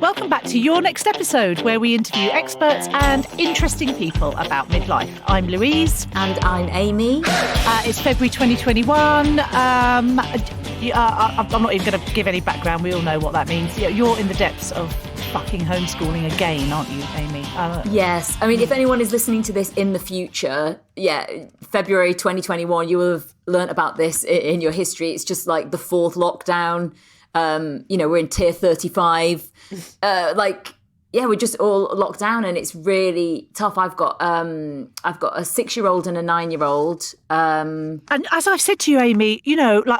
Welcome back to Your Next Episode, where we interview experts and interesting people about midlife. I'm Louise. And I'm Aimee. It's February 2021. I'm not even going to give any background. We all know what that means. You're in the depths of fucking homeschooling again, aren't you, Aimee? Yes. I mean, if anyone is listening to this in the future, February 2021, you will have learnt about this in your history. It's just like the fourth lockdown. We're in tier 35. We're just all locked down, and it's really tough. I've got a 6-year-old and a 9-year-old. And as I've said to you, Aimee,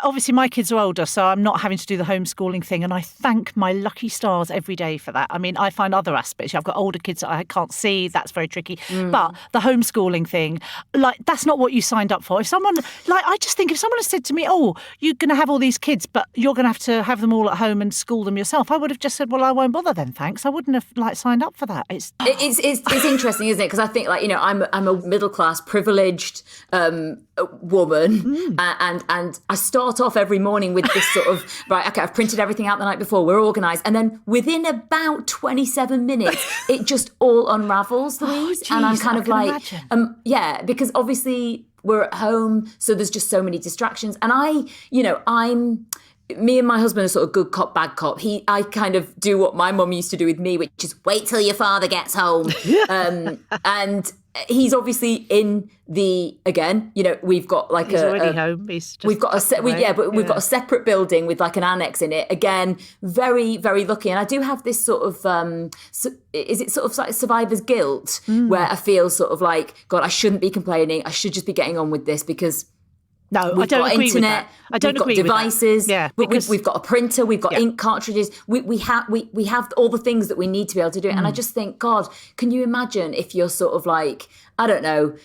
obviously my kids are older, so I'm not having to do the homeschooling thing. And I thank my lucky stars every day for that. I mean, I find other aspects. I've got older kids that I can't see. That's very tricky. But the homeschooling thing, that's not what you signed up for. If someone, I just think if someone had said to me, oh, you're going to have all these kids, but you're going to have them all at home and school them yourself, I would have just said, well, I won't bother then, thanks. I wouldn't have signed up for that. It's interesting, isn't it? Because I think I'm a middle class privileged woman, and I start off every morning with this sort of right. Okay, I've printed everything out the night before. We're organised, and then within about 27 minutes, it just all unravels, Louise. Geez, and I'm kind of like, imagine. because obviously we're at home, so there's just so many distractions, and me and my husband are sort of good cop, bad cop. I kind of do what my mum used to do with me, which is wait till your father gets home. And he's obviously in we've got he's already home. We've got we've got a separate building with like an annex in it. Again, very, very lucky. And I do have this sort of, is it sort of like survivor's guilt where I feel sort of like, God, I shouldn't be complaining. I should just be getting on with this because no, I don't agree with that. I don't agree with that. We've got devices. Yeah, we've got a printer. We've got ink cartridges. We have all the things that we need to be able to do it. And I just think, God, can you imagine if you're sort of like, I don't know,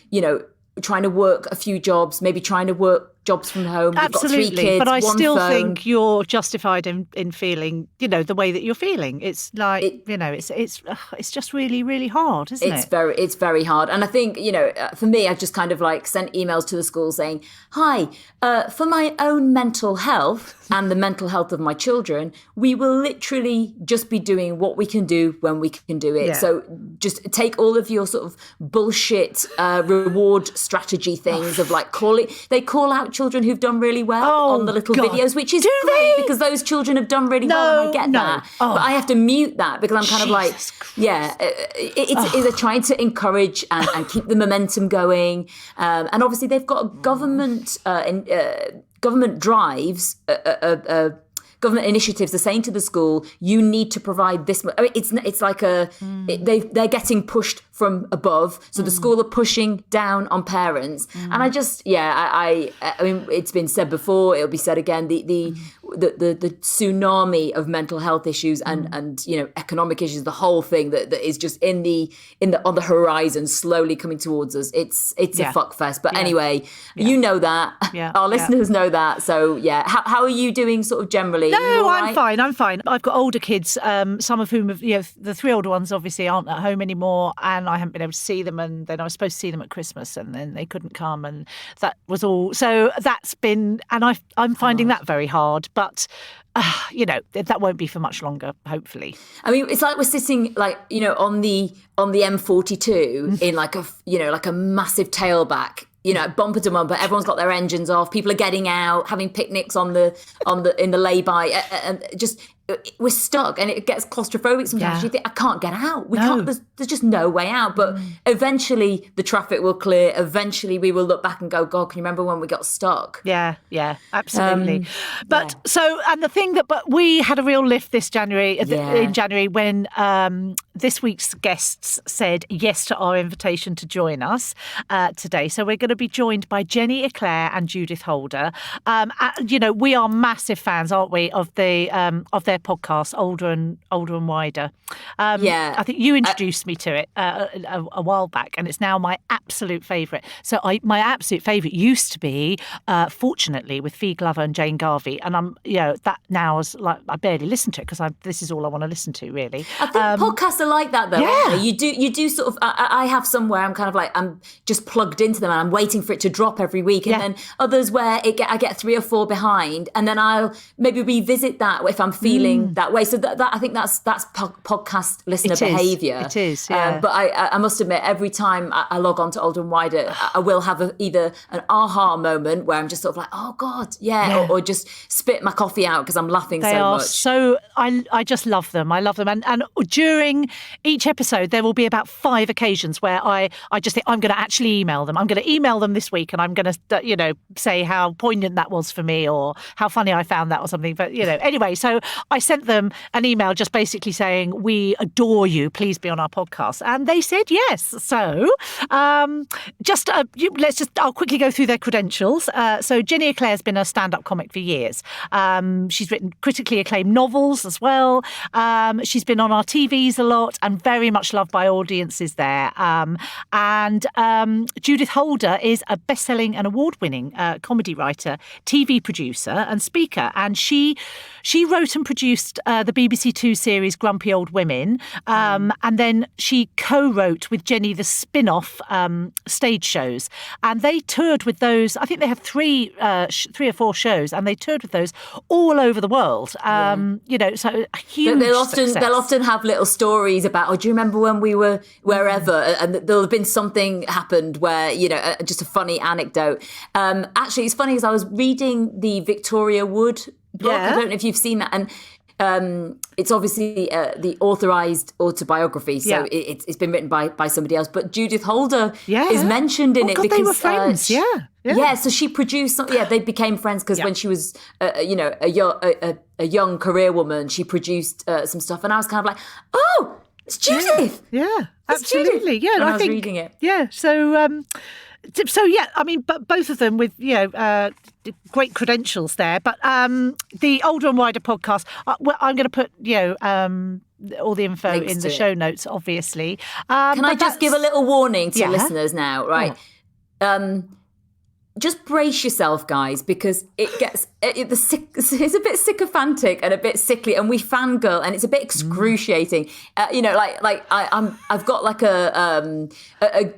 trying to work a few jobs, maybe trying to work jobs from home. Absolutely. We've got 3 kids, but I still phone. think you're justified in feeling, the way that you're feeling. It's like, it's just really, really hard, isn't it? It's very hard. And I think, for me, I've just kind of like sent emails to the school saying, hi, for my own mental health and the mental health of my children, we will literally just be doing what we can do when we can do it. Yeah. So just take all of your sort of bullshit reward strategy things of like they call out children who've done really well on the little videos, which is great because those children have done really well, and I get that. But I have to mute that because I'm kind of like, it's trying to encourage and keep the momentum going. And obviously they've got government drives, government initiatives are saying to the school, you need to provide this. I mean, it's like they're getting pushed from above, so the school are pushing down on parents. And I just, I mean, it's been said before, it'll be said again. The tsunami of mental health issues and economic issues, the whole thing that is just on the horizon, slowly coming towards us. It's a fuck fest. But anyway, you know that. Our listeners know that. So how are you doing, sort of generally? No, I'm fine. I've got older kids, some of whom have, the 3 older ones obviously aren't at home anymore, and I haven't been able to see them. And then I was supposed to see them at Christmas, and then they couldn't come, and that was all. So that's been, and I'm finding that very hard. But that won't be for much longer, hopefully. I mean, it's like we're sitting on the M42 in like a massive tailback. Bumper to bumper, everyone's got their engines off. People are getting out, having picnics in the lay-by, and just we're stuck, and it gets claustrophobic sometimes. You think, I can't get out. We can't. There's just no way out. But eventually, the traffic will clear. Eventually, we will look back and go, God, can you remember when we got stuck? Yeah, absolutely. But we had a real lift this January in January when this week's guests said yes to our invitation to join us today. So we're going to be joined by Jenny Eclair and Judith Holder. We are massive fans, aren't we, of their podcast, Older and Wider. I think you introduced me to it a while back, and it's now my absolute favourite. So my absolute favourite used to be, fortunately, with Fee Glover and Jane Garvey, and I'm that now is like I barely listen to it because this is all I want to listen to, really. I think podcasts are like that, though. Yeah. You do sort of. I have some where I'm kind of like I'm just plugged into them and I'm waiting for it to drop every week, and then others where I get 3 or 4 behind, and then I'll maybe revisit that if I'm feeling feeling that way. So that I think that's podcast listener behaviour. It is, yeah. But I must admit, every time I log on to Older and Wider, I will have either an aha moment where I'm just sort of like, oh God, or just spit my coffee out because I'm laughing so much. So I just love them. I love them. And during each episode, there will be about 5 occasions where I just think I'm going to actually email them. I'm going to email them this week and I'm going to, say how poignant that was for me or how funny I found that or something. But, anyway, so I sent them an email just basically saying, we adore you. Please be on our podcast. And they said yes. So I'll quickly go through their credentials. So Jenny Eclair has been a stand-up comic for years. She's written critically acclaimed novels as well. She's been on our TVs a lot and very much loved by audiences there. And Judith Holder is a best-selling and award-winning comedy writer, TV producer and speaker. And she wrote and produced the BBC Two series Grumpy Old Women. And then she co-wrote with Jenny the spin-off stage shows. And they toured with those. I think they have 3 or 4 shows, and they toured with those all over the world. So a huge success. They'll often have little stories about, do you remember when we were wherever? And there'll have been something happened where, just a funny anecdote. Actually, it's funny, as I was reading the Victoria Wood book. I don't know if you've seen that. And it's obviously the authorised autobiography, so it's been written by somebody else. But Judith Holder is mentioned in it because they were friends. So she produced. They became friends because when she was, a young career woman, she produced some stuff, and I was kind of like, oh, it's Judith. Yeah, absolutely. Judith. Yeah, I was reading it. Yeah, so. But both of them with great credentials there. But the Older and Wider podcast, I'm going to put all the info links in the show notes, obviously. Can I just give a little warning to listeners now, right? Just brace yourself, guys, because it's a bit sycophantic and a bit sickly, and we fangirl, and it's a bit excruciating. I've got like a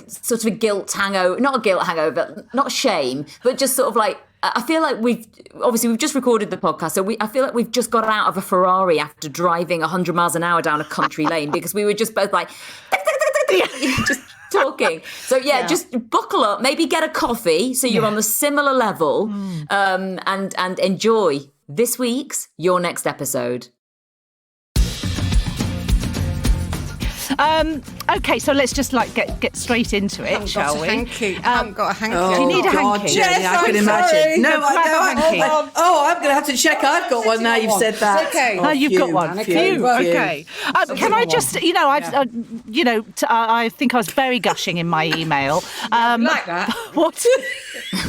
sort of a guilt hangover, not a guilt hangover, not shame, but just sort of like, I feel like we've just recorded the podcast, so I feel like we've just got out of a Ferrari after driving 100 miles an hour down a country lane, because we were just both like, just talking. So just buckle up, maybe get a coffee so you're on the similar level, and enjoy this week's Your Next Episode. Okay, so let's just get straight into it, shall we? I haven't got a hanky. Do you need a hanky? Yes, I can imagine. No, grab a hanky. I'm going to have to check. I've got one now. You've said that. Okay. Oh, you've got one. Okay. Can I just, I think I was very gushing in my email. Like that? What?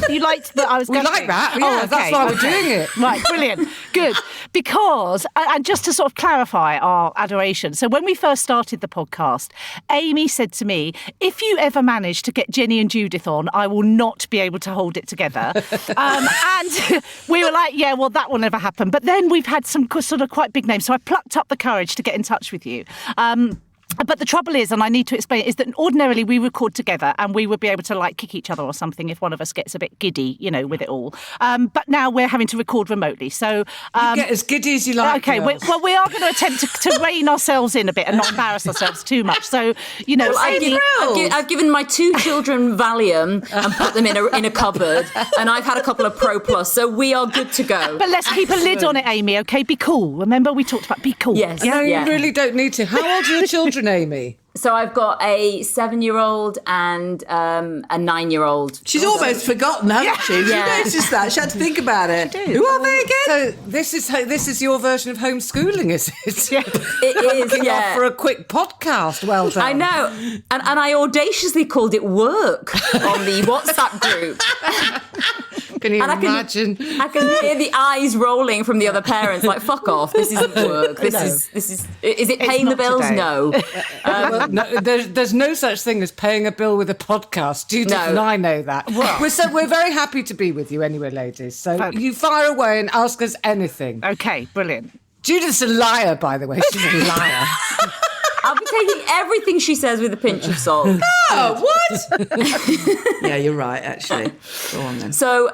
You liked that I was gushing? We like that. Yeah, that's why we're doing it. Right, brilliant. Good. Because, and just to sort of clarify our adoration, so when we first started the podcast, Aimee said to me, if you ever manage to get Jenny and Judith on, I will not be able to hold it together. And we were like, yeah, well, that will never happen. But then we've had some sort of quite big names. So I plucked up the courage to get in touch with you. But the trouble is, and I need to explain, is that ordinarily we record together and we would be able to kick each other or something if one of us gets a bit giddy, with it all. But now we're having to record remotely. So you get as giddy as you like. Okay, we are going to attempt to rein ourselves in a bit and not embarrass ourselves too much. So, I've given my 2 children Valium and put them in a cupboard, and I've had a couple of Pro Plus, so we are good to go. But let's keep a lid on it, Aimee, okay? Be cool. Remember we talked about be cool. Yes. No, you really don't need to. How old are your children, Aimee? So I've got a 7-year-old and a 9-year-old. She's almost forgotten, hasn't she? You noticed that. She had to think about it. Who are they again? So this is your version of homeschooling, is it? Yeah. It is, off for a quick podcast. Well done. I know. And I audaciously called it work on the WhatsApp group. Can you imagine? I can hear the eyes rolling from the other parents, like, fuck off, this isn't work. Is it paying the bills? Today. No. No, there's no such thing as paying a bill with a podcast. Judith and I know that. Well, we're very happy to be with you anyway, ladies. So you fire away and ask us anything. Okay, brilliant. Judith's a liar, by the way. She's a liar. I'll be taking everything she says with a pinch of salt. Oh, what? Yeah, you're right, actually. Go on then. So,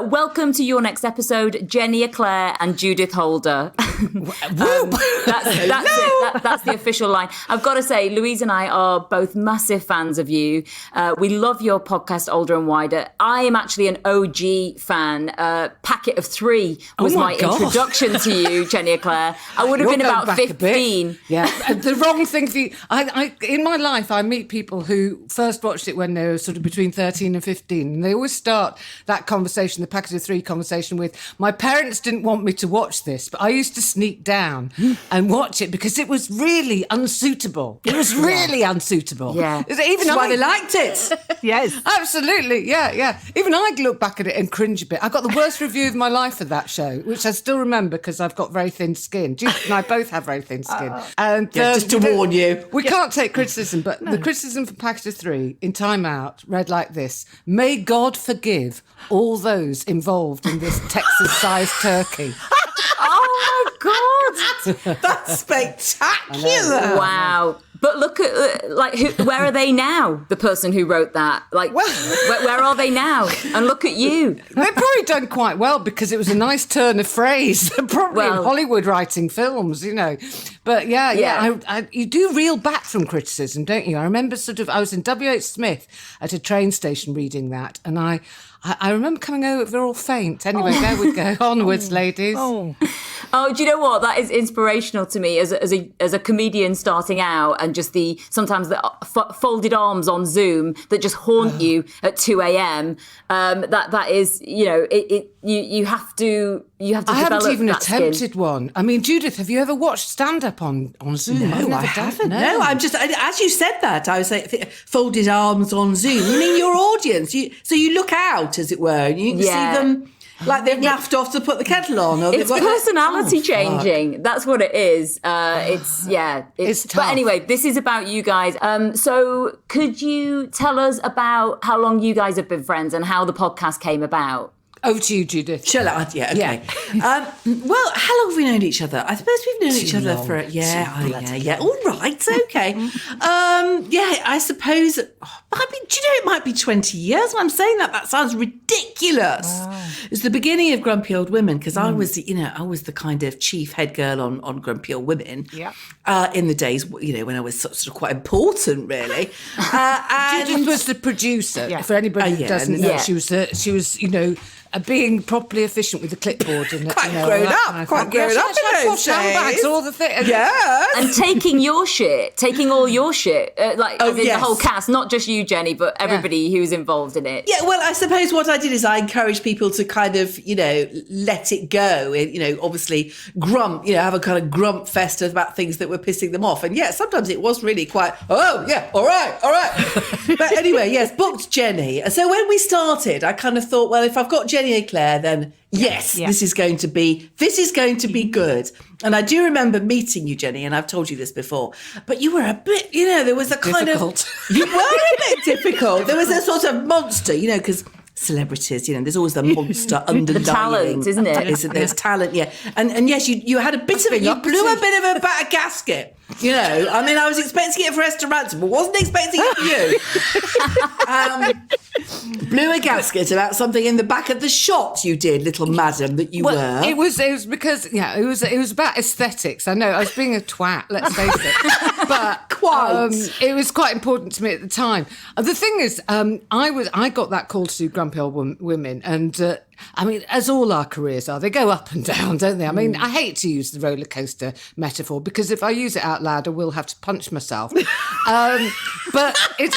welcome to Your Next Episode, Jenny Eclair and Judith Holder. That's the official line. I've got to say, Louise and I are both massive fans of you. We love your podcast, Older and Wider. I am actually an OG fan. Packet of 3 was my introduction to you, Jenny Eclair. I would have been about 15. Yeah, the wrong thing for you. I in my life, I meet people who first watched it when they were sort of between 13 and 15. And they always start that conversation, the Packet of 3 conversation, with, my parents didn't want me to watch this, but I used to sneak down and watch it because it was really unsuitable. It was really unsuitable. Yeah. That's why they liked it. Yes. Absolutely, yeah. Even I'd look back at it and cringe a bit. I got the worst review of my life for that show, which I still remember because I've got very thin skin. Judith and I both have very thin skin. And just to warn you. We can't take criticism, but the criticism for Packet of 3 in Time Out read like this: may God forgive all those involved in this Texas-sized turkey. Oh, my God. That's spectacular. Wow. But look at, where are they now? The person who wrote that. Where are they now? And look at you. They've probably done quite well because it was a nice turn of phrase. Probably in Hollywood writing films, But you do reel back from criticism, don't you? I remember I was in W.H. Smith at a train station reading that, and I remember coming over all faint. Anyway, there we go. Onwards, ladies. Oh, do you know what? That is inspirational to me as a comedian starting out, and just sometimes the folded arms on Zoom that just haunt you at 2 a.m. That is, you have to develop. I haven't even attempted one. I mean, Judith, have you ever watched stand-up on Zoom? No, I haven't. No, I'm just, as you said that, I was like, folded arms on Zoom. You mean your audience? So you look out, as it were, and you can see them. Like they've naffed off to put the kettle on. Or it's personality changing. That's what it is. It's tough. But anyway, this is about you guys. So could you tell us about how long you guys have been friends and how the podcast came about? Over to you, Judith. Shall I? Yeah, okay. Yeah. Well, how long have we known each other? I suppose we've known each other for... Yeah. All right, okay. I suppose... do it might be 20 years when I'm saying that. That sounds ridiculous. Wow. It's the beginning of Grumpy Old Women, because I was the kind of chief head girl on Grumpy Old Women in the days, when I was sort of quite important, really. Judith was the producer, for anybody who doesn't know. She was, being properly efficient with the clipboard and quite grown up in those days. All the things. Yes. And taking all your shit, the whole cast, not just you, Jenny, but everybody who's involved in it. Yeah, well, I suppose what I did is I encouraged people to kind of, let it go. Obviously grump, have a kind of grump fest about things that were pissing them off. And sometimes it was really quite, all right. But anyway, yes, booked Jenny. So when we started, I kind of thought, well, if I've got Jenny Eclair, then this is going to be good. And I do remember meeting you, Jenny, and I've told you this before, but you were a bit, there was a kind difficult. You were a bit difficult. There was a sort of monster, because celebrities, there's always the monster underlying. The talent, isn't it? There's talent, yeah. And yes, you had a bit of it. You blew a bit of a gasket. I was expecting it for restaurants, but wasn't expecting it for you. Blew a gasket about something in the back of the shot you did, little madam, that you were. It was because, it was about aesthetics. I know, I was being a twat, let's face it. But it was quite important to me at the time. The thing is, I got that call to do Grumpy Old Women, and as all our careers are, they go up and down, don't they? I mean, I hate to use the roller coaster metaphor because if I use it out loud, I will have to punch myself. But they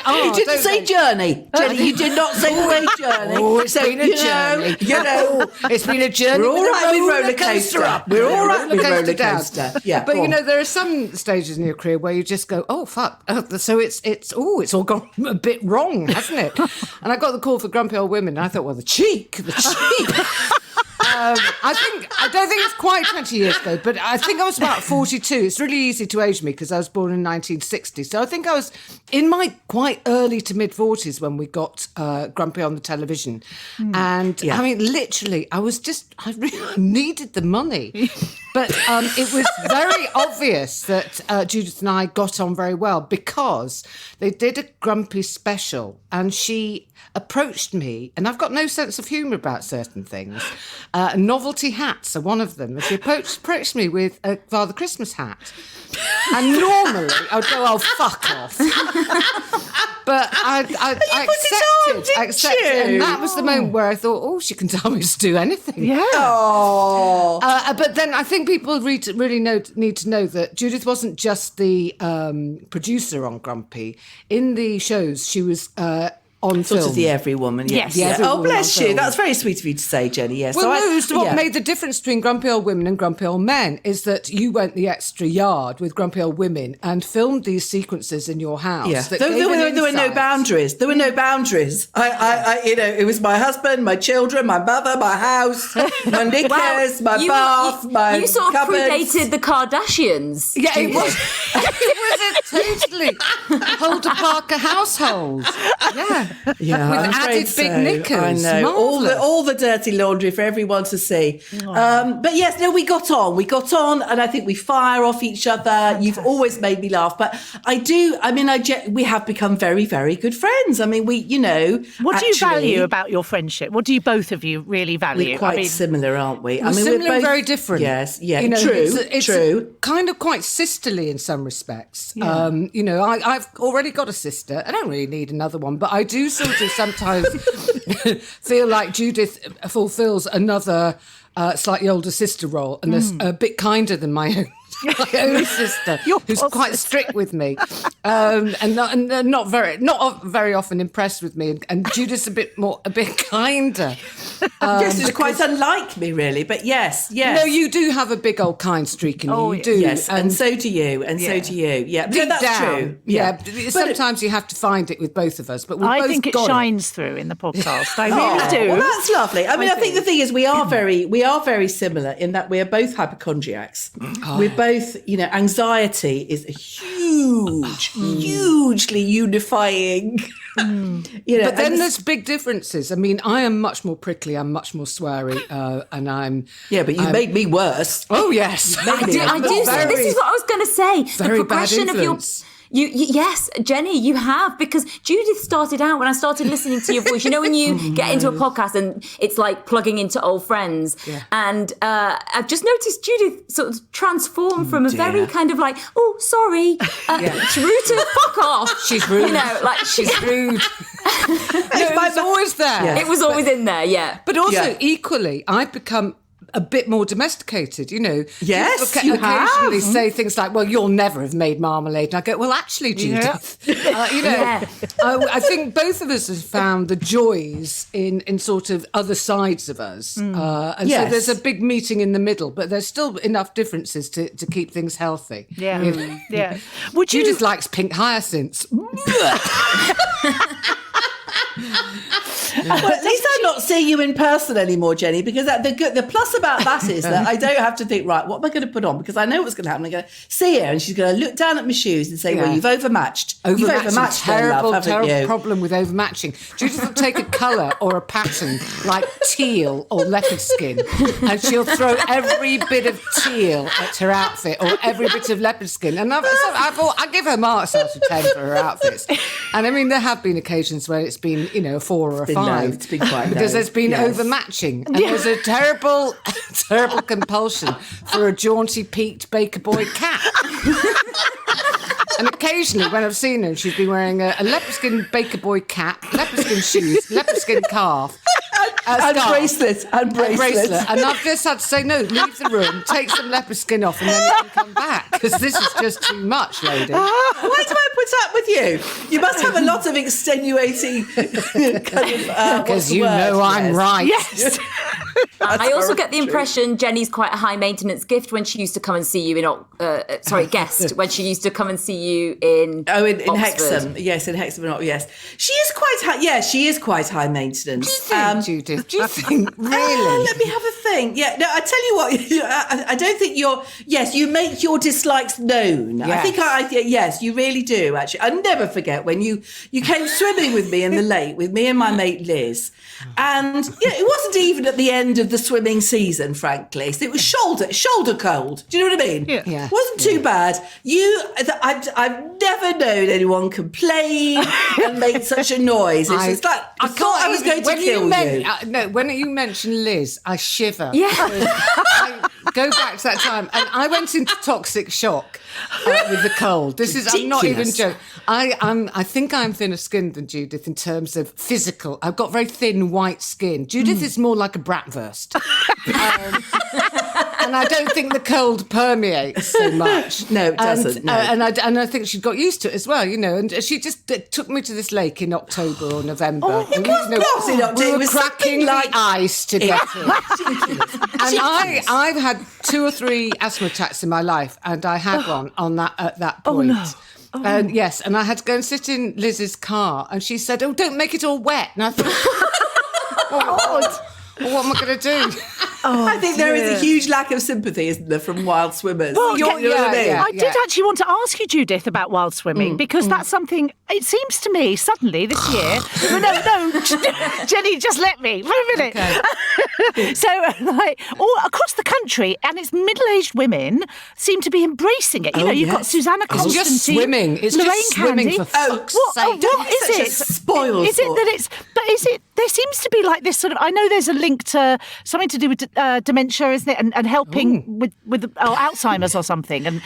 are. You didn't say journey. Jenny, you did not say the word journey. Oh, it's been a journey. It's been a journey. We're all right with roller coaster up. We're all right with roller coaster. Yeah, but there are some stages in your career where you just go, oh fuck. So it's all gone a bit wrong, hasn't it? And I got the call for Grumpy Old Women, and I thought, well, the cheek. I don't think it's quite 20 years ago, but I think I was about 42. It's really easy to age me because I was born in 1960. So I think I was in my quite early to mid 40s when we got Grumpy on the television. And literally, I really needed the money. But it was very obvious that Judith and I got on very well because they did a Grumpy special and she approached me, and I've got no sense of humour about certain things, Novelty hats are one of them. And she approached me with a Father Christmas hat. And normally I'd go, oh, fuck off. But I accepted. And that was the moment where I thought, oh, she can tell me to do anything. Yeah. Oh. But then I think people need to know that Judith wasn't just the producer on Grumpy. In the shows, she was on Sort film. of the every woman, yes. The every Oh, woman bless on you. film. That's very sweet of you to say, Jenny, yes. Well, So no, it's what yeah. made the difference between Grumpy Old Women and Grumpy Old Men is that you went the extra yard with Grumpy Old Women and filmed these sequences in your house. Yeah. That There gave were an no insight. boundaries. There were no boundaries. I it was my husband, my children, my mother, my house, my knickers, my bath, my You sort of cupboards. predated the Kardashians. Yeah, it was. It was a totally Holder Parker household. Yeah, Yeah, with I'm afraid added big so. knickers. I know Marvellous. all the dirty laundry for everyone to see. But yes, no, we got on, and I think we fire off each other. You've always made me laugh, but we have become very, very good friends. I mean, What do you value about your friendship? What do you both of you really value? We're quite similar, aren't we? We're similar and very different. Yes, yeah, True. it's True. Kind of quite sisterly in some respects. Yeah. I've already got a sister. I don't really need another one, but I do sort of sometimes feel like Judith fulfills another slightly older sister role and is a bit kinder than my own sister, who's quite strict with me, and not very often impressed with me. And Judith's a bit kinder. Yes, it's quite unlike me, really. But yes. No, you do have a big old kind streak in you. Oh, You do. Yes, and so do you, so do you. Yeah, Deep no, that's down, true. Yeah, sometimes you have to find it with both of us, but I both think it got shines through in the podcast. I really do. Well, that's lovely. I mean, I think the thing is, we are very similar in that we are both hypochondriacs. We're both, anxiety is a hugely unifying. But then there's big differences. I mean, I am much more prickly. I'm much more sweary, and I'm. Yeah, but you made me worse. Oh yes, I do. This is what I was going to say. Very The bad progression of your. influence. Yes, Jenny, you have, because Judith started out when I started listening to your voice. You know, when you get into a podcast and it's like plugging into old friends. Yeah. And I've just noticed Judith sort of transformed from a very kind of like, oh, sorry, through to fuck off. She's rude. She's rude. It was always there. Yeah. It was always in there, yeah. But also, equally, I've become a bit more domesticated, Yes, People you occasionally have. say things like, well, you'll never have made marmalade. And I go, well, actually, Judith, I think both of us have found the joys in sort of other sides of us. And so there's a big meeting in the middle, but there's still enough differences to keep things healthy. Yeah, yeah. Judith likes pink hyacinths. Well, at least I'm not seeing you in person anymore, Jenny, because the plus about that is that I don't have to think, right, what am I going to put on? Because I know what's going to happen. I'm going to see her and she's going to look down at my shoes and say, well, you've overmatched. You've overmatched terrible, love, haven't terrible you? problem with overmatching. Judith will take a colour or a pattern like teal or leopard skin, and she'll throw every bit of teal at her outfit or every bit of leopard skin. And I give her marks out of 10 for her outfits. And I mean, there have been occasions where it's been, a 4 or a 5. It's been quite because low. there's been overmatching, and there's a terrible compulsion for a jaunty peaked Baker Boy cap. And occasionally, when I've seen her, she's been wearing a leopard skin Baker Boy cap, leopard skin shoes, leopard skin scarf, and bracelet. And I've just had to say, no, leave the room, take some leopard skin off, and then you can come back, because this is just too much, lady. Why do I put up with you? You must have a lot of extenuating kind of. Because I'm right. Yes. I also get the impression Jenny's quite a high maintenance gift when she used to come and see you guest, when she used to come and see you in in Oxford. Hexham. Yes, in Hexham. Yes. She is quite high. Yeah, she is quite high maintenance. Do you think, Judith? Do you think, really? Let me have a think. Yeah, no, I tell you what, I don't think you make your dislikes known. Yes. I think yes, you really do, actually. I'll never forget when you came swimming with me in the lake with me and my mate Liz. And it wasn't even at the end of the swimming season, frankly. So it was shoulder cold. Do you know what I mean? Yeah. Wasn't too bad. I've never known anyone complain and make such a noise. It's just like, I thought I was going to kill you. When you mention Liz, I shiver. Yeah. I go back to that time, and I went into toxic shock with the cold. I'm not even joking. I think I'm thinner skinned than Judith in terms of physical. I've got very thin white skin. Judith is more like a bratwurst. And I don't think the cold permeates so much. No, it doesn't. No. And I think she got used to it as well, and she just took me to this lake in October or November. Oh, it was not in October. We It were was cracking something the ice to get it. Ridiculous. And I've had 2 or 3 asthma attacks in my life, and I had one at that point. no. And yes, and I had to go and sit in Liz's car, and she said, "Oh, don't make it all wet." And I thought, well, what am I going to do? I think there is a huge lack of sympathy, isn't there, from wild swimmers? Well, You know what I mean? yeah. I did actually want to ask you, Judith, about wild swimming, because that's something, it seems to me, suddenly this year... no, Jenny, just let me for a minute. Okay. So, all across the country, and it's middle-aged women seem to be embracing it. You've got Susanna It's Constantine, just swimming. It's Lorraine just swimming, Candy. for fuck's sake. What is Such a it? spoiled Is it sport. that it's... But is it... There seems to be like this sort of... I know there's a link to something to do with dementia, isn't it? And helping with Alzheimer's or something, and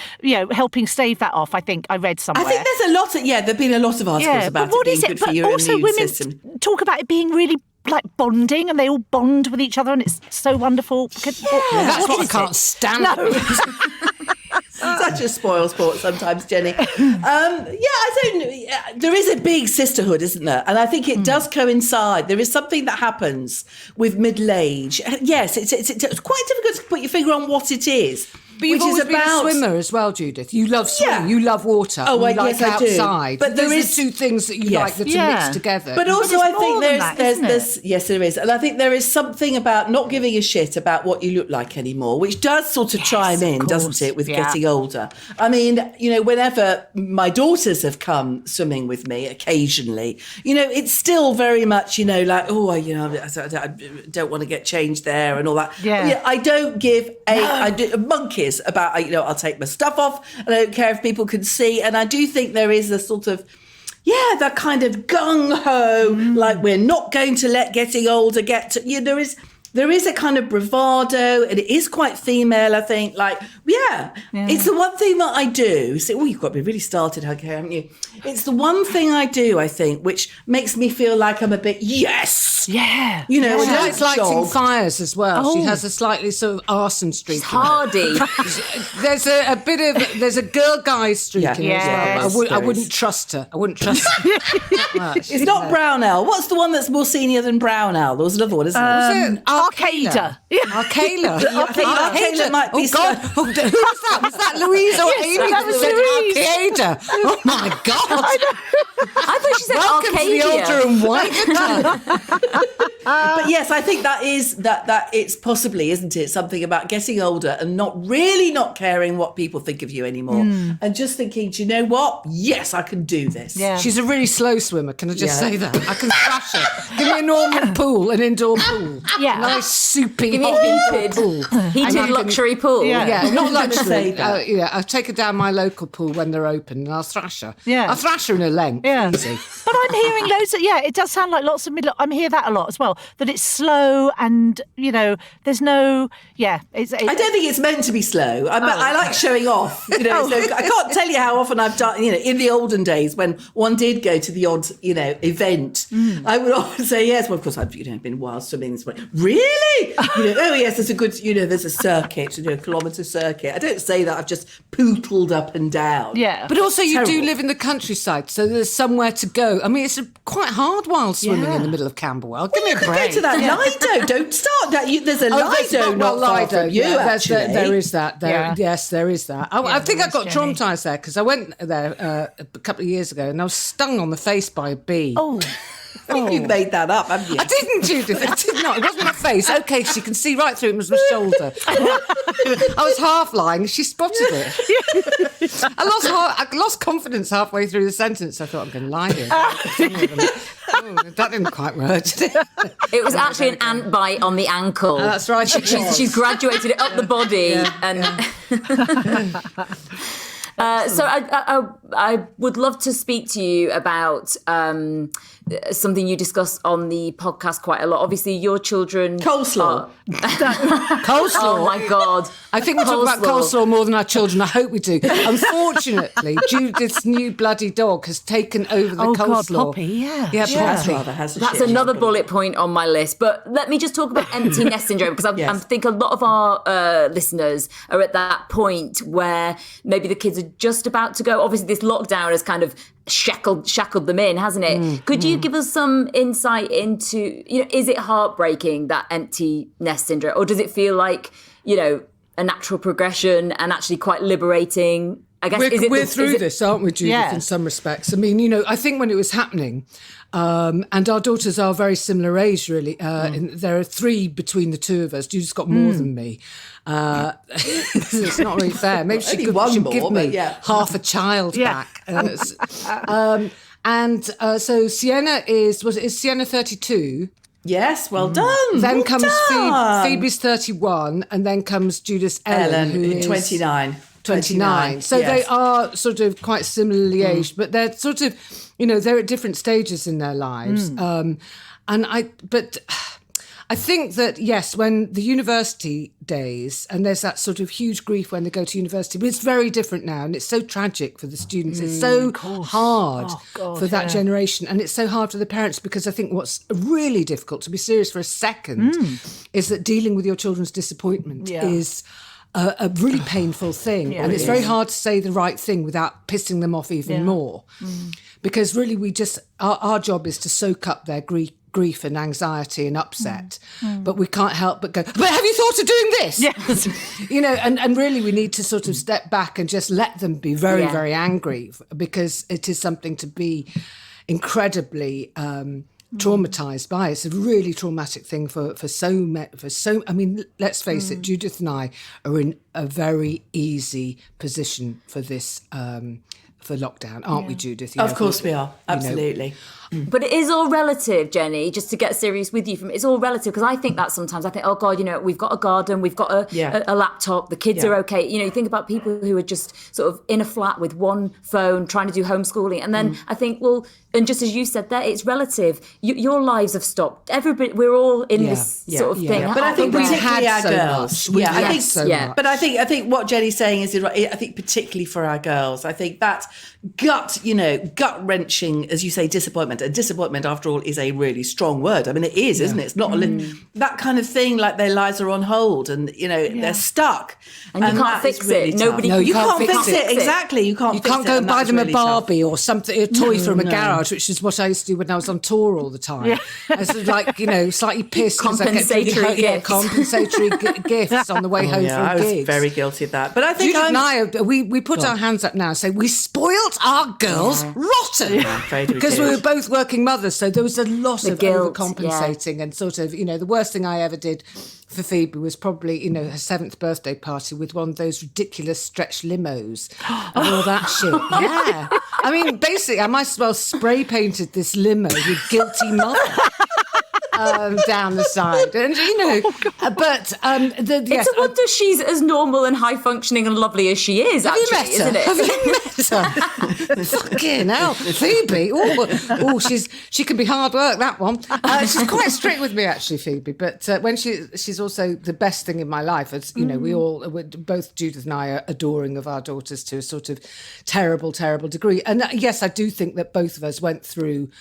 helping stave that off. I think I read somewhere. I think there's a lot of, there've been a lot of articles about but what it being is it? good for But your also immune women system. talk about it being really like bonding, and they all bond with each other, and it's so wonderful. That's what I can't stand. No. Such a spoil sport sometimes, Jenny. I don't know. There is a big sisterhood, isn't there? And I think it does coincide. There is something that happens with middle age. Yes, it's quite difficult to put your finger on what it is. But you've which always is been about a swimmer as well, Judith. You love swimming. Yeah. You love water. Oh, you like yes, I do. outside. But there Those is- are 2 things that you Yes. like that are Yeah. mixed together. But also, there's I more think than that, isn't there's yes, there is, and I think there is something about not giving a shit about what you look like anymore, which does sort of chime in, of doesn't course. it, with Yeah. getting older? I mean, whenever my daughters have come swimming with me, occasionally, it's still very much, like, I don't want to get changed there and all that. Yeah. I don't give monkeys about, I'll take my stuff off, and I don't care if people can see, and I do think there is a sort of that kind of gung-ho, like we're not going to let getting older get to... There is a kind of bravado, and it is quite female, I think. Like, it's the one thing that I do. So, you've got to be really started, haven't you? It's the one thing I do, I think, which makes me feel like I'm a bit, yes! Yeah. she don't likes lighting jog. fires as well. She Oh. has a slightly sort of arson streak. in her. Hardy. There's there's a girl guy streak in her as well. Yes, I there wouldn't is. trust her. I wouldn't trust her that much. It's not Brownell. What's the one that's more senior than Brownell? There was another one, isn't there? Arcada. Yeah. Arcada. Arcada might be... Oh, God. Who was that? Was that Louise or Yes, Aimee that was said Louise. Arcada? Oh, my God. I thought she said Welcome to the Arcadia. older and wider. But yes, I think that is that it's possibly, isn't it, something about getting older and not caring what people think of you anymore, and just thinking, do you know what? Yes, I can do this. Yeah. She's a really slow swimmer. Can I just Yeah. say that? I can thrash her. Give me a normal pool, an indoor pool. Yeah. Nice, soupy, Give me hot a indoor heated, pool. heated luxury pool. Yeah. Yeah, not gonna say luxury. that. I'll take her down my local pool when they're open, and I'll thrash her. Yeah. I'll thrash her in her length. Yeah. Easy. But I'm hearing loads of, it does sound like lots of middle, I hear that a lot as well, that it's slow and, there's no, I don't think it's meant to be slow. I like showing off. So I can't tell you how often I've done, in the olden days when one did go to the odd, event, I would often say, yes, well, of course, I've, been wild swimming this way. Really? Oh, yes, there's a good, there's a circuit, a kilometre circuit. I don't say that, I've just pootled up and down. Yeah. But also, you do Terrible. live in the countryside, so there's somewhere to go. I mean, it's quite hard wild swimming in the middle of Camberwell. Give me a You could break. go to that Lido. Don't start that. There's a Lido not far from you, actually. There is that. Yeah. Yes, there is that. I think I there got is, Jenny. traumatised there because I went there a couple of years ago and I was stung on the face by a bee. Oh. I think you've made that up, haven't you? I didn't, Judith. I did not. It wasn't my face. Okay, she can see right through it. It was my shoulder. I was half lying. She spotted it. I lost confidence halfway through the sentence. I thought, I'm going to lie here. That didn't quite work, did it? It was actually an ant bite on the ankle. That's right. She's graduated it up the body. So I would love to speak to you about something you discuss on the podcast quite a lot. Obviously, your children... Coleslaw. Coleslaw. Oh, my God. I think we talk about coleslaw more than our children. I hope we do. Unfortunately, Judith's new bloody dog has taken over the coleslaw. God, Poppy, yeah. Yeah, Poppy. That's another bullet point on my list. But let me just talk about empty nest syndrome, because I think a lot of our listeners are at that point where maybe the kids are just about to go. Obviously, this lockdown has kind of shackled them in, hasn't it? Could you give us some insight into, is it heartbreaking, that empty nest syndrome, or does it feel like, a natural progression and actually quite liberating? I guess we're through this, aren't we, Judith, in some respects? I mean, I think when it was happening, and our daughters are very similar age, really. There are 3 between the 2 of us. Judith's got more than me. It's not really fair. Maybe she could give me half a child back. So Sienna is Sienna 32? Yes, well done. Then comes Phoebe's 31, and then comes Judith's Ellen, who is 29. So they are sort of quite similarly aged, but they're sort of, they're at different stages in their lives. I think that, yes, when the university days, and there's that sort of huge grief when they go to university, but it's very different now, and it's so tragic for the students. It's so hard for that generation, and it's so hard for the parents, because I think what's really difficult, to be serious for a second, is that dealing with your children's disappointment is a really painful thing. And it's very hard to say the right thing without pissing them off even more. Because really our job is to soak up their grief and anxiety and upset, but we can't help but go, but have you thought of doing this? Yes. And really we need to sort of step back and just let them be very, very angry, because it is something to be incredibly traumatized by. It's a really traumatic thing for so. I mean, let's face it, Judith and I are in a very easy position for this for lockdown, aren't we, Judith? Of course we are, absolutely. But it is all relative, Jenny, just to get serious with you. It's all relative, because I think that sometimes. I think, oh, God, we've got a garden, we've got a laptop, the kids are okay. You think about people who are just sort of in a flat with one phone trying to do homeschooling. And then I think, well, and just as you said there, it's relative. Your lives have stopped. Everybody, we're all in this sort of thing. But I think particularly our girls. But I think what Jenny's saying is right. I think particularly for our girls, I think that gut-wrenching, as you say, disappointment. And disappointment, after all, is a really strong word. I mean, it is, isn't it? It's not that kind of thing, like their lives are on hold and, they're stuck. And you can't fix really it. Nobody. No, you can't fix it. Exactly. You can't fix it. You can't go and buy them really a Barbie tough. or something, a toy from a garage, which is what I used to do when I was on tour all the time. Yeah. I was like, slightly pissed because I get compensatory gifts on the way home from gigs. I was very guilty of that. But I think Judith and I, we put our hands up now and say, we spoilt our girls rotten. Because we were both working mothers, so there was a lot of overcompensating and sort of, the worst thing I ever did for Phoebe was probably, her 7th birthday party with one of those ridiculous stretch limos and all that shit. Yeah. I mean, basically, I might as well spray painted this limo with guilty mother. Down the side, and it's a wonder she's as normal and high functioning and lovely as she is. Have you met her? Fucking hell, Phoebe. Oh, she can be hard work. That one. She's quite strict with me, actually, Phoebe. But when she's also the best thing in my life. As we're both Judith and I are adoring of our daughters to a sort of terrible, terrible degree. And yes, I do think that both of us went through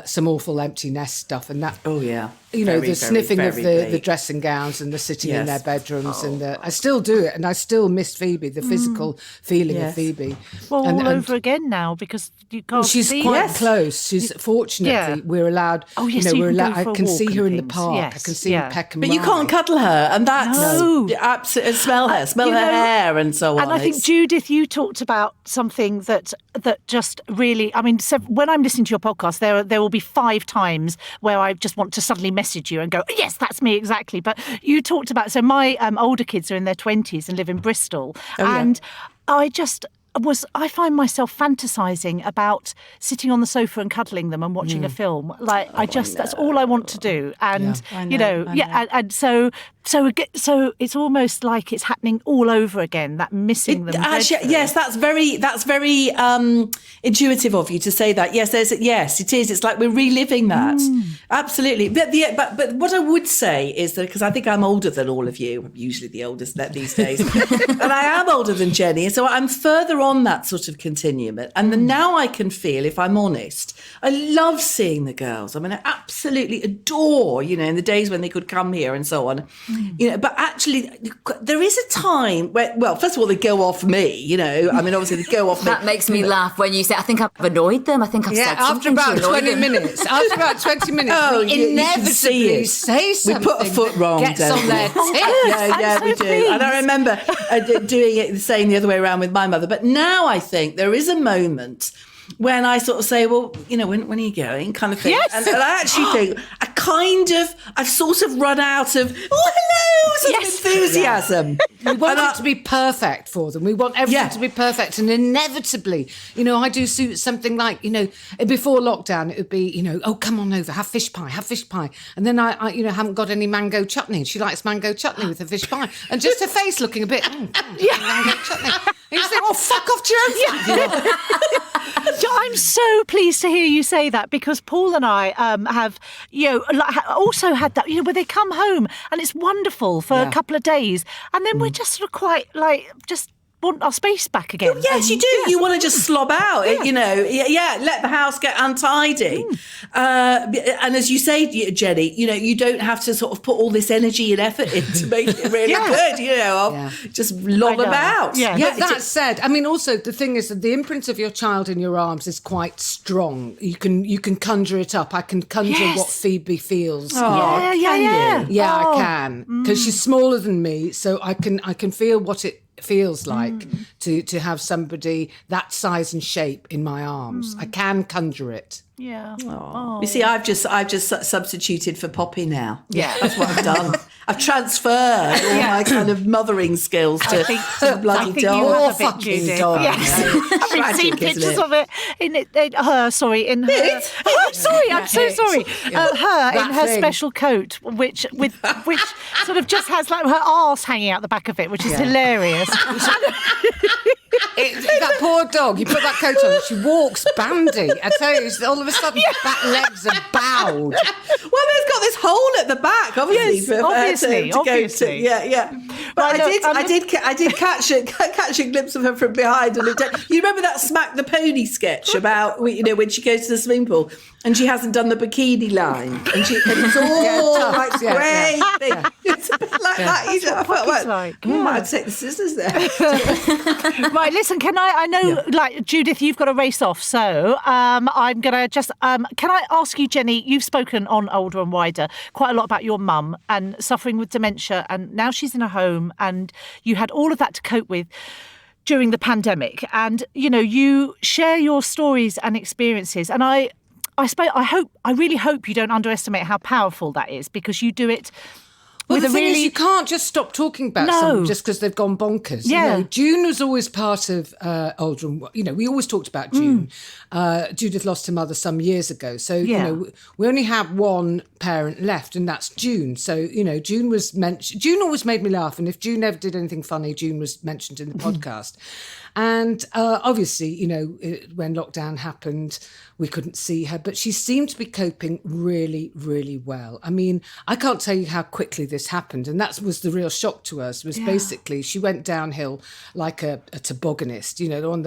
some awful empty nest stuff, and that the sniffing of the dressing gowns and the sitting in their bedrooms, and I still do it, and I still miss Phoebe, the physical feeling of Phoebe. Well, all over again now, because you can't she's see quite close. She's fortunately we're allowed. Oh yes, we're allowed. I can see her in the park. Yes, I can see her peck and but you can't cuddle her, and that's absolutely smell her hair, and so on. And I think Judith, you talked about something that just really. I mean, when I'm listening to your podcast, there will be 5 times where I just want to suddenly message you and go, yes, that's me exactly. But you talked about, so my older kids are in their 20s and live in Bristol, I just I find myself fantasizing about sitting on the sofa and cuddling them and watching a film. Like that's all I want to do. And and so it's almost like it's happening all over again. That missing them. Actually, yes, that's very intuitive of you to say that. Yes, it is. It's like we're reliving that. Absolutely. But what I would say is that, because I think I'm older than all of you, I'm usually the oldest these days, and I am older than Jenny, so I'm further on that sort of continuum. And then now I can feel, if I'm honest, I love seeing the girls. I mean, I absolutely adore, in the days when they could come here and so on. But actually, there is a time where, well, first of all, they go off me, I mean, obviously they go off me. That makes me laugh when you say, I think I've annoyed them. I think I've said something after about to annoy 20 them. minutes. After about 20 minutes, we inevitably say something. We put a foot wrong. Gets on their tip. Yeah, we do. And I remember doing it the same the other way around with my mother. But now I think there is a moment when I sort of say, well, when are you going, kind of thing. Yes. And I actually think I've sort of run out of, enthusiasm. We want it to be perfect for them. We want everything to be perfect. And inevitably, I do something like, before lockdown, it would be, oh, come on over, have fish pie. And then I haven't got any mango chutney. She likes mango chutney with her fish pie. And just her face looking a bit, mango chutney. And you think, oh, fuck off to your own family. I'm so pleased to hear you say that, because Paul and I have, also had that, where they come home and it's wonderful for a couple of days, and then we're just sort of quite just want our space back again. Oh, yes, you do. Yeah. You want to just slob out, let the house get untidy. And as you say, Jenny, you don't have to sort of put all this energy and effort in to make it really good, just lob about. Yeah. That said, I mean, also the thing is that the imprint of your child in your arms is quite strong. You can conjure it up. I can conjure what Phoebe feels. Oh, Yeah, I can, because she's smaller than me, so I can feel what it feels like to have somebody that size and shape in my arms. I can conjure it. Yeah. You see, I've just substituted for Poppy now. Yeah. That's what I've done. I've transferred all my kind of mothering skills to the bloody dog. You have a bit, fucking Judith. dog. Yes. I've seen pictures of it in her. I'm sorry. I'm so sorry. Her in her special coat, which sort of just has like her arse hanging out the back of it, which is hilarious. That poor dog, you put that coat on, she walks bandy. I tell you, all of a sudden, back legs are bowed. Well, there's got this hole at the back, obviously. Yes, obviously. But I did catch a glimpse of her from behind. And you remember that Smack the Pony sketch about when she goes to the swimming pool and she hasn't done the bikini line, and it's all like great thing. It's a bit like that. I felt like I might take the scissors there. Right, listen, I know, like, Judith, you've got to race off, so I'm going to just, can I ask you, Jenny, you've spoken on Older and Wider quite a lot about your mum and suffering with dementia, and now she's in a home, and you had all of that to cope with during the pandemic, and, you share your stories and experiences, and I really hope you don't underestimate how powerful that is, because you do it. Well, the thing is, you can't just stop talking about someone just because they've gone bonkers. Yeah. June was always part of Older and, we always talked about June. Judith lost her mother some years ago. So, we only have one parent left, and that's June. So, June was mentioned. June always made me laugh. And if June ever did anything funny, June was mentioned in the podcast. And obviously, when lockdown happened, we couldn't see her, but she seemed to be coping really, really well. I mean, I can't tell you how quickly this happened. And that was the real shock to us, was basically she went downhill like a tobogganist, on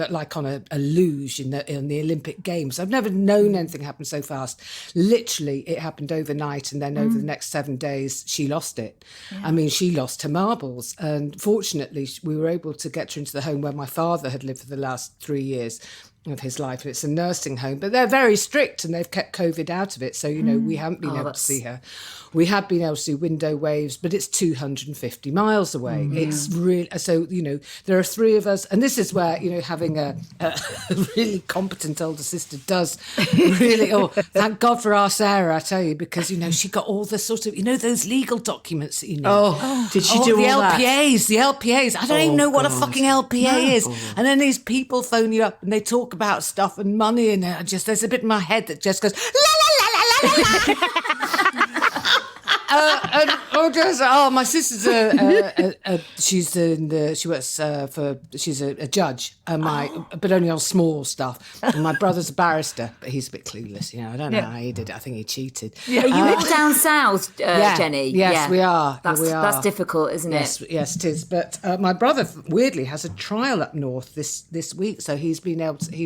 a luge in the Olympic Games. I've never known anything happen so fast. Literally, it happened overnight. And then over the next 7 days, she lost it. Yeah. I mean, she lost her marbles. And fortunately, we were able to get her into the home where my father had lived for the last 3 years. of his life. It's a nursing home, but they're very strict and they've kept COVID out of it. So, we haven't been able to see her. We have been able to do window waves, but it's 250 miles away. It's really, so, there are three of us. And this is where, having a really competent older sister does really, thank God for our Sarah, I tell you, because, she got all the sort of, those legal documents that you need. Did she do all that? The LPAs. I don't even know what a fucking LPA is. And then these people phone you up and they talk about stuff and money, and there's a bit in my head that just goes, la, la, la, la, la, la. My sister's she's a judge, but only on small stuff. And my brother's a barrister, but he's a bit clueless. I don't know how he did it. I think he cheated. Are you all down south, Jenny? Yes, we are. That's difficult, isn't it? Yes, it is. But my brother weirdly has a trial up north this week, so he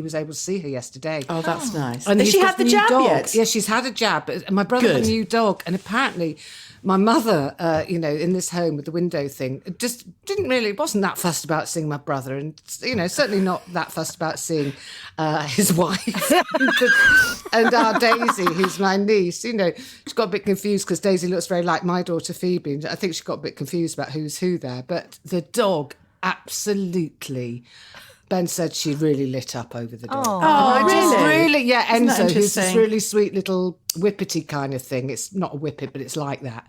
was able to see her yesterday. Oh, that's nice. And has she had the jab yet? Yeah, she's had a jab. But my brother had a new dog, and apparently my mother, in this home with the window thing, just wasn't that fussed about seeing my brother, and certainly not that fussed about seeing his wife and our Daisy, who's my niece. She got a bit confused because Daisy looks very like my daughter Phoebe, and I think she got a bit confused about who's who there. But the dog, absolutely. Ben said she really lit up over the dog. Really? Yeah, Enzo, who's this really sweet little whippety kind of thing. It's not a whippet, but it's like that.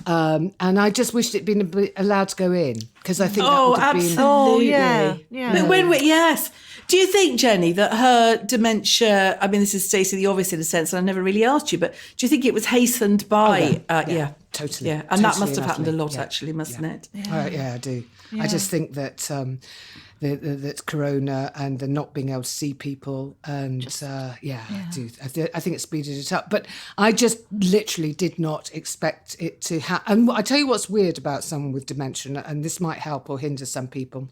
And I just wished it'd been allowed to go in, because I think that would have been... Oh, yeah. But yes. Do you think, Jenny, that her dementia, I mean, this is stating the obvious in a sense, and I never really asked you, but do you think it was hastened by... Totally. Yeah, and that must have happened a lot, actually, mustn't it? Yeah, I do. Yeah. I just think that... that corona and the not being able to see people, and I do. I think it speeded it up. But I just literally did not expect it to happen. And I tell you what's weird about someone with dementia, and this might help or hinder some people,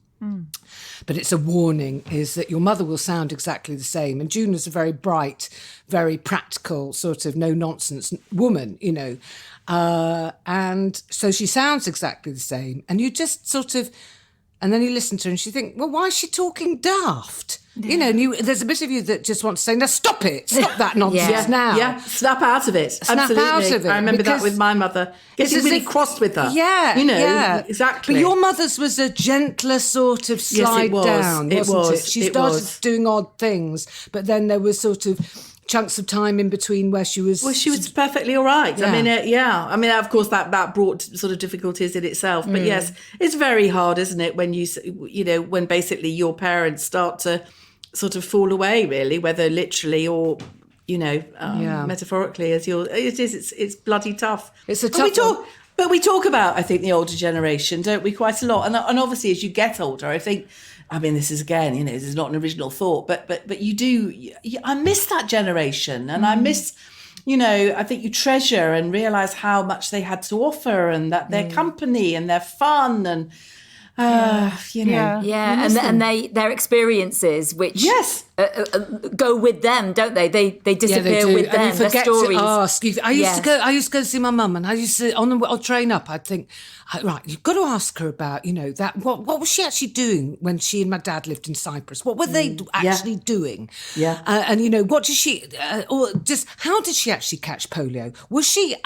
but it's a warning, is that your mother will sound exactly the same. And June was a very bright, very practical, sort of no-nonsense woman, and so she sounds exactly the same. And you just sort of... And then you listen to her and you think, well, why is she talking daft? Yeah. And there's a bit of you that just wants to say, now stop it. Stop that nonsense now. Yeah, snap out of it. Absolutely. Out of it. I remember that with my mother. Getting really cross with her. Yeah. Exactly. But your mother's was a gentler sort of slide down, wasn't it? She started doing odd things, but then there was sort of... chunks of time in between where she was... Well, she was perfectly all right. Yeah. I mean, of course, that brought sort of difficulties in itself. But yes, it's very hard, isn't it, when when basically your parents start to sort of fall away, really, whether literally or, metaphorically, it's bloody tough. It's a tough one. But we talk about, I think, the older generation, don't we, quite a lot. And obviously, as you get older, I think... I mean, this is, again, this is not an original thought, but you do... I miss that generation, and I miss... I think you treasure and realise how much they had to offer, and that their company and their fun and... and their experiences, which go with them, don't they? They disappear with them. And you forget their stories. to ask. I used to go see my mum, and I used to on the train up. I'd think, right, you've got to ask her about that. What was she actually doing when she and my dad lived in Cyprus? What were they actually doing? Yeah, and what did she? Or just how did she actually catch polio? Was she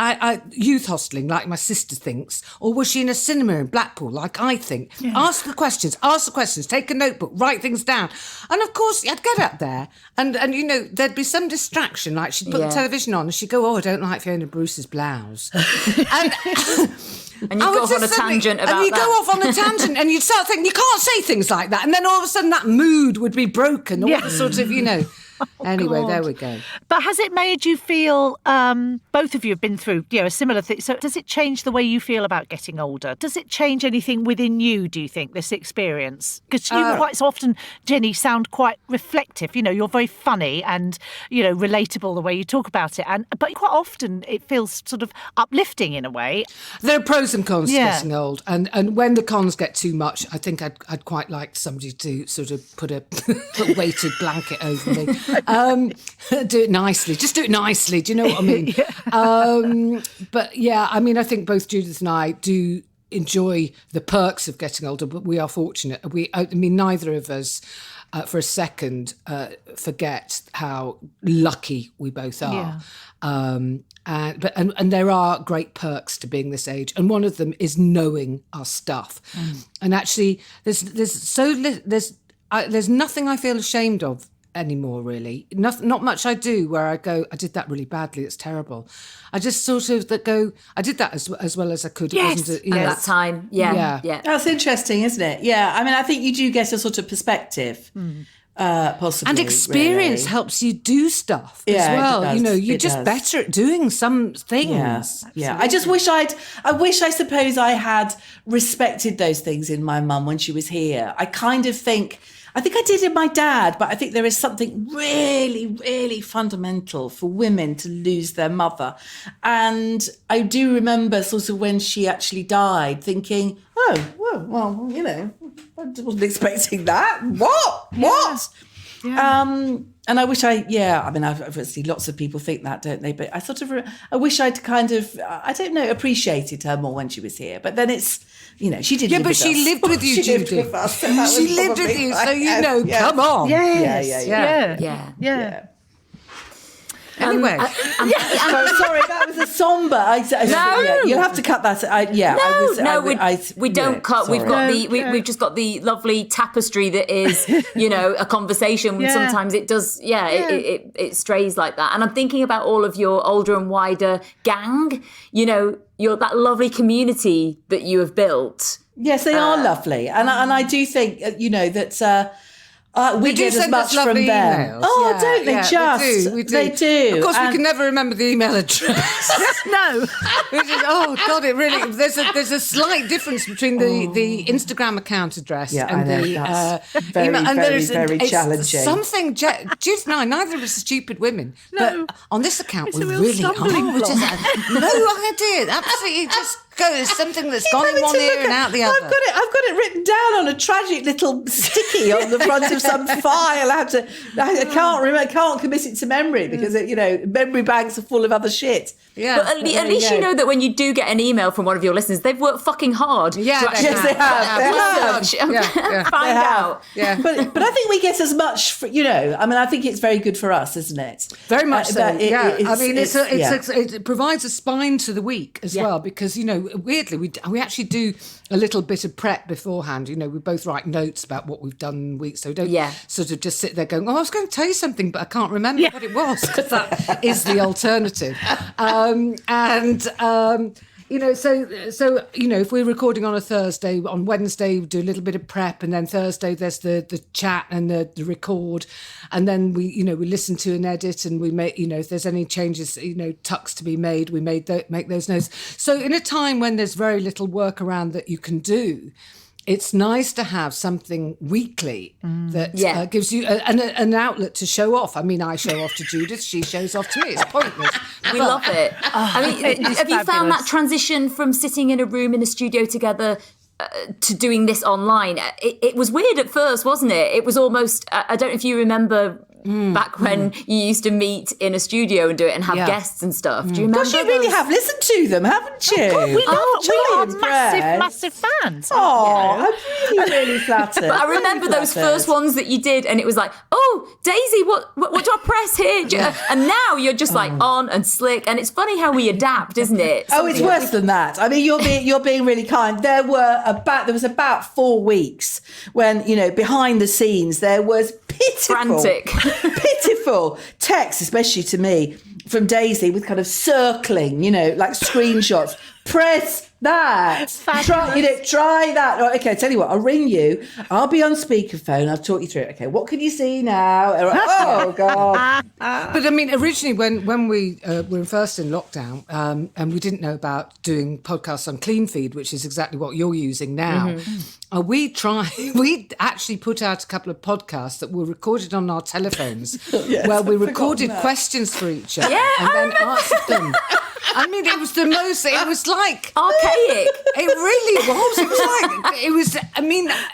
youth hosteling like my sister thinks, or was she in a cinema in Blackpool like I think? Yeah. Ask the questions. Take a notebook. Write things down. And of course, I'd get up there, and there'd be some distraction. Like she'd put the television on, and she'd go, "Oh, I don't like Fiona Bruce's blouse." And you go off on a tangent about that. And you go off on a tangent, and you'd start thinking, you can't say things like that. And then all of a sudden, that mood would be broken. All the sort of, Anyway, there we go. But has it made you feel, both of you have been through, a similar thing. So does it change the way you feel about getting older? Does it change anything within you, do you think, this experience? Because you quite so often, Jenny, sound quite reflective. You're very funny and, relatable the way you talk about it. But quite often it feels sort of uplifting in a way. There are pros and cons to getting old. And when the cons get too much, I think I'd quite like somebody to sort of put a weighted blanket over me. Do it nicely. Just do it nicely. Do you know what I mean? But I think both Judith and I do enjoy the perks of getting older, but we are fortunate. Neither of us for a second forget how lucky we both are. And there are great perks to being this age, and one of them is knowing our stuff. And actually, there's nothing I feel ashamed of anymore, really. Not much I do where I go, I did that really badly, it's terrible. I just sort of go, I did that as well as I could. Yes. It wasn't At that time. Yeah. That's interesting, isn't it? Yeah. I mean, I think you do get a sort of perspective, possibly. And experience really helps you do stuff as Yeah, it well. does. You know, you're It just does. better at doing some things. Yeah. I just wish I suppose I had respected those things in my mum when she was here. I think I did in my dad, but I think there is something really, really fundamental for women to lose their mother. And I do remember sort of when she actually died thinking, well, you know, I wasn't expecting that. What? Yeah. And I wish obviously lots of people think that, don't they? But I wish I'd kind of, I don't know, appreciated her more when she was here. But then it's, you know, she did live with us. Yeah, but she lived with you, She Judith. lived with us, so that She was lived with probably you, why- so you know, yes. come on. Yeah. Yeah. Anyway. Sorry, that was a somber. You'll have to cut that. We don't cut. Sorry. We've got we've just got the lovely tapestry that is, you know, a conversation. Yeah. Sometimes it does, it strays like that. And I'm thinking about all of your older and wider gang. You know, that lovely community that you have built. Yes, they are lovely, and I do think you know that. We do get as send much us lovely from them. emails. Oh, Yeah, don't they yeah, just? we do. They do. Of course, we And- can never remember the email address. No. Which is, oh God, it really. There's a slight difference between the Instagram account address Yeah, and I know, the that's very, email. And very, there's very it's challenging. Something. Judith and I, neither of us are stupid women, No. but on this account, It's we a real really are. stumbling We just block. have no idea. Absolutely, just go. There's something that's gone in Having one to ear look and at- out the other. I've got it written down on a tragic little sticky on the front of some file. I can't remember. I can't commit it to memory because memory banks are full of other shit. Yeah. But at least you know that when you do get an email from one of your listeners, they've worked fucking hard. Yeah, to they actually have. They have. research and Yeah. find out. Yeah. But I think we get as much. I think it's very good for us, isn't it? Very much so. But It provides a spine to the week as well, because weirdly we actually do a little bit of prep beforehand. We both write notes about what we've done in the week, so we don't sort of just sit there going, "Oh, I was going to tell you something, but I can't remember what it was," because that is the alternative. So if we're recording on a Thursday, on Wednesday we do a little bit of prep, and then Thursday there's the chat and the record, and then we listen to an edit, and we make if there's any changes tucks to be made, we make those notes. So in a time when there's very little work around that you can do, it's nice to have something weekly that gives you an outlet to show off. I mean, I show off to Judith, she shows off to me. It's pointless. We love it. I mean, have you found that transition from sitting in a room in a studio together to doing this online? It was weird at first, wasn't it? It was almost, I don't know if you remember back when you used to meet in a studio and do it and have guests and stuff. Do you remember? Gosh, you really those? have listened to them, haven't you? We are impressed. massive fans. Oh, I'm really flattered. But I remember those first ones that you did, and it was like, "Oh, Daisy, what do I press here?" And now you're just like on and slick, and it's funny how we adapt, isn't it? Oh, it's worse than that. I mean, you're being really kind. There was about 4 weeks when behind the scenes there was pitiful text, especially to me, from Daisy with kind of circling, like screenshots. Press that. Try that. Oh, okay, tell you what, I'll ring you. I'll be on speakerphone. I'll talk you through it. Okay, what can you see now? Oh, God. But I mean, originally when we were first in lockdown, and we didn't know about doing podcasts on Clean Feed, which is exactly what you're using now, we actually put out a couple of podcasts that were recorded on our telephones, where we recorded questions for each other and then answered them. I mean, it was like archaic. It really was.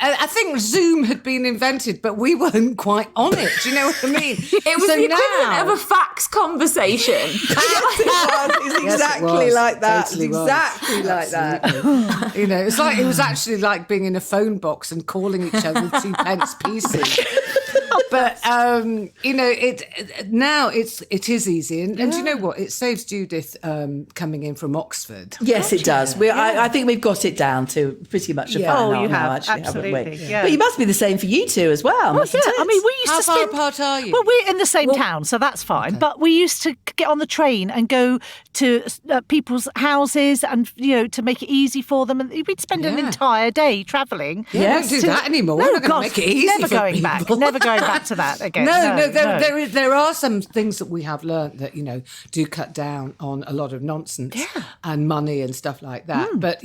I think Zoom had been invented, but we weren't quite on it. Do you know what I mean? It was the equivalent of a fax conversation. It's exactly like that. Totally It's exactly like that. It's like it was actually like being in a phone box and calling each other with 2 pence pieces. But now it is easy, and you know what? It saves Judith coming in from Oxford. Yes, it does. I think we've got it down to pretty much a fine art you now, have, actually, absolutely. haven't we? Yeah. But you must be the same for you two as well. Well, yeah, I mean, we used How to far spend. apart are you? Well, we're in the same town, so that's fine. Okay. But we used to get on the train and go to people's houses, and to make it easy for them. And we'd spend an entire day travelling. Yeah, don't do that anymore. No, We're not going to make it easy never for going people. back. Never going back to that again. No. There are some things that we have learnt that do cut down on a lot of nonsense and money and stuff like that. But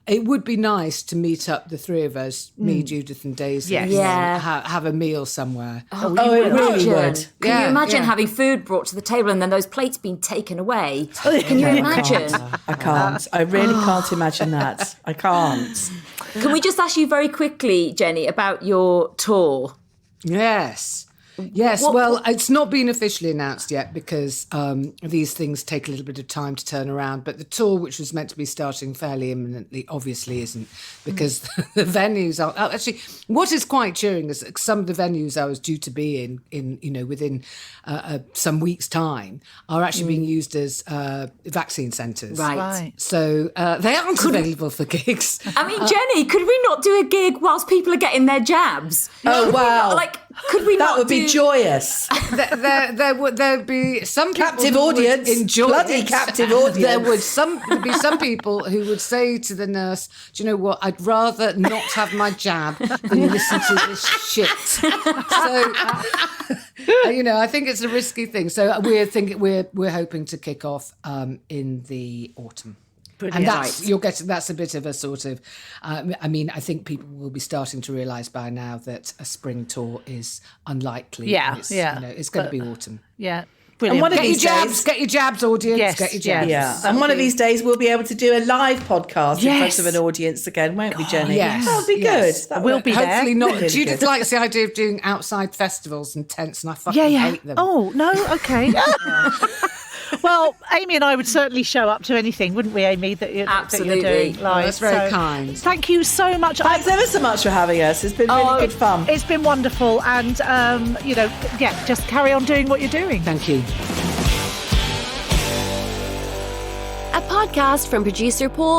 it would be nice to meet up, the three of us, me, Judith, and Daisy. Yes. Have a meal somewhere. Oh, it really would. Can you imagine having food brought to the table and then those plates being taken away? Can you imagine? I can't. I really can't imagine that. I can't. Can we just ask you very quickly, Jenny, about your tour? Yes. Well, it's not been officially announced yet because these things take a little bit of time to turn around. But the tour, which was meant to be starting fairly imminently, obviously isn't, because the venues are actually. What is quite cheering is some of the venues I was due to be in within some weeks' time are actually being used as vaccine centres. Right. So they aren't available for gigs. I mean, Jenny, could we not do a gig whilst people are getting their jabs? Oh wow! Could we not? That would be joyous. There'd be some people Captive who audience. would enjoy Bloody it. captive audience. There'd be some people who would say to the nurse, "Do you know what? I'd rather not have my jab than listen to this shit." So, I think it's a risky thing. So we're hoping to kick off in the autumn. Brilliant. And that's a bit of a sort of, I think people will be starting to realise by now that a spring tour is unlikely. Yeah, it's going to be autumn. Yeah. Brilliant. And Get your jabs, audience. Yes, get your jabs. Yeah. And one of these days we'll be able to do a live podcast in front of an audience again, won't we, Jenny? Yes. That'll be good. We'll be there. Hopefully not. Really Judith good. likes the idea of doing outside festivals and tents, and I fucking hate them. Oh, no, okay. Well, Aimee and I would certainly show up to anything, wouldn't we, Aimee, that you're doing live. Well, that's very kind. Thank you so much. Thanks ever so much for having us. It's been really good fun. It's been wonderful. And, just carry on doing what you're doing. Thank you. A podcast from producer Paul